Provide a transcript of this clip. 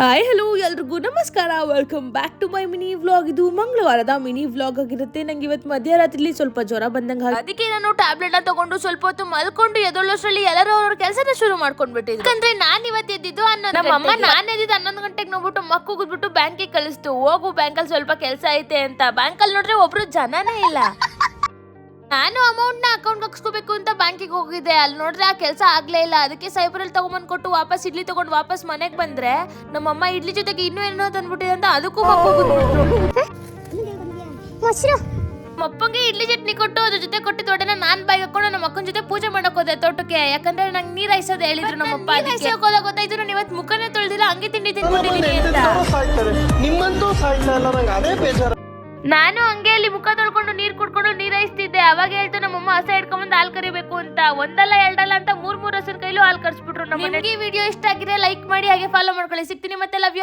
Hi hello ಎಲ್ರಿಗೂ ನಮಸ್ಕಾರ. Welcome back to my mini vlog. ಇದು ಮಂಗಳವಾರದ ಮಿನಿ ವ್ಲಾಗ್ ಆಗಿರುತ್ತೆ. ನಂಗೆ ಇವತ್ತು ಮಧ್ಯರಾತ್ರಿಲಿ ಸ್ವಲ್ಪ ಜ್ವರ ಬಂದಂಗೆ ಅದಕ್ಕೆ ನಾನು ಟ್ಯಾಬ್ಲೆಟ್ ನ ತಗೊಂಡು ಸ್ವಲ್ಪ ಹೊತ್ತು ಮಲ್ಕೊಂಡು ಎದೊಳ್ಳೋಷ್ಟ್ರಲ್ಲಿ ಎಲ್ಲರೂ ಅವ್ರ ಕೆಲಸನ ಶುರು ಮಾಡ್ಕೊಂಡ್ಬಿಟ್ಟಿದ್ರು. ಯಾಕಂದ್ರೆ ನಾನು ಇವತ್ತು ಎದ್ದಿದ್ದು ನಮ್ಮ ಅಮ್ಮ ನಾನು ಎದ್ದಿದ್ದು 11 ಗಂಟೆಗೆ ನೋಡ್ಬಿಟ್ಟು ಮಕ್ಕು ಕೂದ್ಬಿಟ್ಟು ಬ್ಯಾಂಕಿಗೆ ಕಳಿಸ್ತು. ಹೋಗು ಬ್ಯಾಂಕಲ್ಲಿ ಸ್ವಲ್ಪ ಕೆಲಸ ಐತೆ ಅಂತ. ಬ್ಯಾಂಕಲ್ಲಿ ನೋಡ್ರೆ ಒಬ್ರು ಜನನೇ ಇಲ್ಲ. ನಾನು ಅಮೌಂಟ್ ನ ಅಕೌಂಟ್ ಹಾಕ್ಸ್ಕೋಬೇಕು ಅಂತ ಬ್ಯಾಂಕಿಗೆ ಹೋಗಿದ್ದೆ. ಅಲ್ಲಿ ನೋಡ್ರೆ ಆ ಕೆಲಸ ಆಗ್ಲೇ ಇಲ್ಲ. ಅದಕ್ಕೆ ಸೈಬರಲ್ಲಿ ತಗೊಂಬಂದ್ ಕೊಟ್ಟು ವಾಪಸ್ ಇಡ್ಲಿ ತಗೊಂಡು ವಾಪಸ್ ಮನೆಗೆ ಬಂದ್ರೆ ನಮ್ಮಮ್ಮ ಇಡ್ಲಿ ಜೊತೆಗೆ ಇನ್ನೂ ಏನೋ ತಂದ್ಬಿಟ್ಟಿದೆ ಅಂತ ಅದಕ್ಕೂ ಅಪ್ಪಂಗೆ ಇಡ್ಲಿ ಚಟ್ನಿ ಕೊಟ್ಟು ಅದ್ರ ಜೊತೆ ಕೊಟ್ಟು ದೊಡ್ಡನ ನಾನ್ ಬಾಯಿಗೆ ಹಾಕೊಂಡು ನಮ್ಮ ಅಕ್ಕನ ಜೊತೆ ಪೂಜೆ ಮಾಡಕ್ ಹೋದೆ ತೋಟಕ್ಕೆ. ಯಾಕಂದ್ರೆ ನಂಗೆ ನೀರ್ ಹಾಯಿಸೋದು ಹೇಳಿದ್ರು ನಮ್ಮಪ್ಪ. ಗೊತ್ತಾಯ್ತು ನಾನು ಇವತ್ತು ಮುಖನೇ ತೊಳೆದಿಲ್ಲ, ಹಂಗೆ ತಿಂಡಿ ತಿನ್ಕೊಂಡಿದ್ದೀನಿ ಅಂತ. ನಾನು ಹಂಗೆ ಅಲ್ಲಿ ಮುಖ ತೊಳ್ಕೊಂಡು ನೀರ್ ಕುಡ್ಕೊಂಡು ನೀರ್ ಹಾಯಿಸ್ತಿದ್ದೆ. ಅವಾಗ ಹೇಳ್ತು ನಮ್ಮಮ್ಮ ಹಸ ಹಿಡ್ಕೊಂಡ್ ಹಾಲ್ ಕರಿಬೇಕು ಅಂತ. ಒಂದಲ್ಲ ಎರಡಲ್ಲ ಅಂತ ಮೂರ್ ಹಸನ್ ಕೈಲೂ ಹಾಲ್ ಕರ್ಸ್ಬಿಟ್ರು. ನಮಗೆ ವಿಡಿಯೋ ಇಷ್ಟ ಆಗಿದೆ ಲೈಕ್ ಮಾಡಿ, ಹಾಗೆ ಫಾಲೋ ಮಾಡ್ಕೊಳ್ಳಿ. ಸಿಗ್ತೀನಿ ಮತ್ತೆ. Love you.